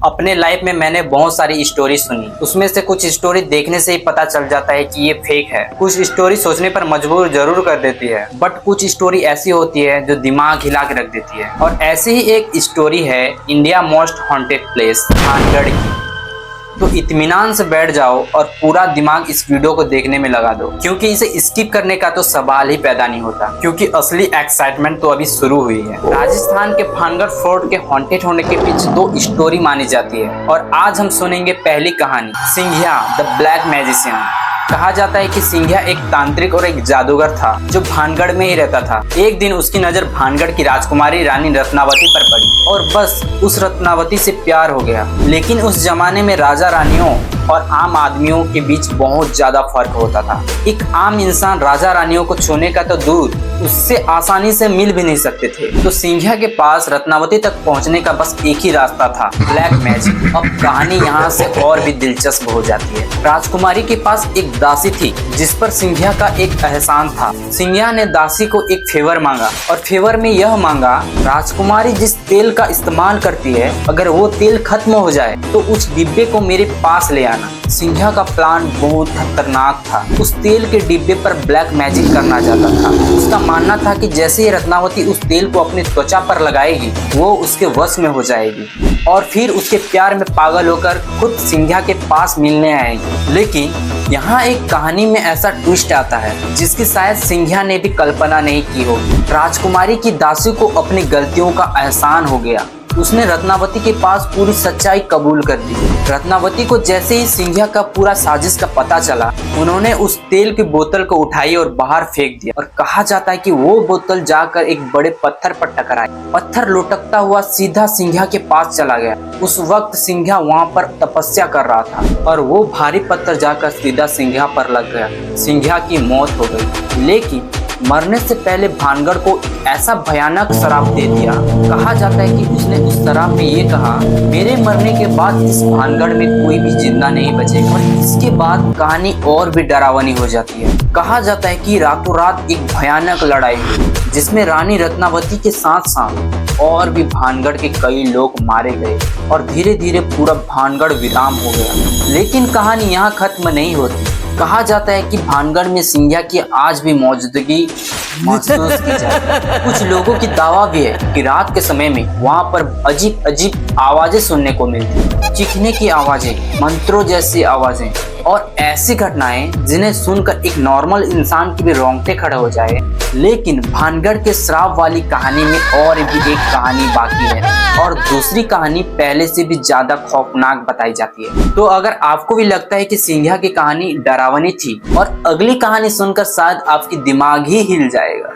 अपने लाइफ में मैंने बहुत सारी स्टोरी सुनी, उसमें से कुछ स्टोरी देखने से ही पता चल जाता है कि ये फेक है। कुछ स्टोरी सोचने पर मजबूर जरूर कर देती है, बट कुछ स्टोरी ऐसी होती है जो दिमाग हिला के रख देती है। और ऐसी ही एक स्टोरी है India most haunted place Bhangarh की। तो इत्मीनान से बैठ जाओ और पूरा दिमाग इस वीडियो को देखने में लगा दो, क्योंकि इसे स्किप करने का तो सवाल ही पैदा नहीं होता, क्योंकि असली एक्साइटमेंट तो अभी शुरू हुई है। राजस्थान के भानगढ़ फोर्ट के हॉन्टेड होने के पीछे दो स्टोरी मानी जाती है, और आज हम सुनेंगे पहली कहानी, सिंघिया द ब्लैक मैजिशियन। कहा जाता है कि सिंघिया एक तांत्रिक और एक जादूगर था जो भानगढ़ में ही रहता था। एक दिन उसकी नजर भानगढ़ की राजकुमारी रानी रत्नावती पर पड़ी और बस उस रत्नावती से प्यार हो गया। लेकिन उस जमाने में राजा रानियों और आम आदमियों के बीच बहुत ज्यादा फर्क होता था। एक आम इंसान राजा रानियों को छूने का तो दूर, उससे आसानी से मिल भी नहीं सकते थे। तो सिंघिया के पास रत्नावती तक पहुंचने का बस एक ही रास्ता था, ब्लैक मैजिक। अब कहानी यहाँ से और भी दिलचस्प हो जाती है। राजकुमारी के पास एक दासी थी जिस पर सिंघिया का एक एहसान था। सिंघिया ने दासी को एक फेवर मांगा, और फेवर में यह मांगा, राजकुमारी जिस तेल का इस्तेमाल करती है, अगर वो तेल खत्म हो जाए तो उस डिब्बे को मेरे पास ले आना। सिंघिया का प्लान बहुत खतरनाक था। उस तेल के डिब्बे पर ब्लैक मैजिक करना चाहता था। उसका मानना था कि जैसे ही रत्नावती उस तेल को अपनी त्वचा पर लगाएगी, वो उसके वश में हो जाएगी और फिर उसके प्यार में पागल होकर खुद सिंघिया के पास मिलने आएगी। लेकिन यहाँ एक कहानी में ऐसा ट्विस्ट आता है जिसकी शायद सिंघिया ने भी कल्पना नहीं की होगी। राजकुमारी की दासी को अपनी गलतियों का एहसान हो गया। उसने रत्नावती के पास पूरी सच्चाई कबूल कर दी। रत्नावती को जैसे ही सिंघिया का पूरा साजिश का पता चला, उन्होंने उस तेल की बोतल को उठाई और बाहर फेंक दिया। और कहा जाता है कि वो बोतल जाकर एक बड़े पत्थर पर टकराई। पत्थर लुढ़कता हुआ सीधा सिंघिया के पास चला गया। उस वक्त सिंघिया वहाँ पर तपस्या कर रहा था और वो भारी पत्थर जाकर सीधा सिंघिया पर लग गया। सिंघिया की मौत हो गई। लेकिन मरने से पहले भानगढ़ को ऐसा भयानक श्राप दे दिया। कहा जाता है कि उसने उस श्राप में ये कहा, मेरे मरने के बाद इस भानगढ़ में कोई भी जिंदा नहीं बचेगा। और इसके बाद कहानी और भी डरावनी हो जाती है। कहा जाता है कि रातों रात एक भयानक लड़ाई हुई जिसमें रानी रत्नावती के साथ साथ और भी भानगढ़ के कई लोग मारे गए और धीरे धीरे पूरा भानगढ़ विराम हो गया। लेकिन कहानी यहाँ खत्म नहीं होती। कहा जाता है कि भानगढ़ में सिंघिया की आज भी मौजूदगी महसूस की जाती। कुछ लोगों की दावा भी है कि रात के समय में वहाँ पर अजीब अजीब आवाजें सुनने को मिलती, चीखने की आवाजें, मंत्रों जैसी आवाजें और ऐसी घटनाएं जिन्हें सुनकर एक नॉर्मल इंसान के भी रोंगटे खड़े हो जाए। लेकिन भानगढ़ के श्राप वाली कहानी में और भी एक कहानी बाकी है, और दूसरी कहानी पहले से भी ज्यादा खौफनाक बताई जाती है। तो अगर आपको भी लगता है कि सिंघिया की कहानी डरावनी थी, और अगली कहानी सुनकर शायद आपकी दिमाग ही हिल जाएगा।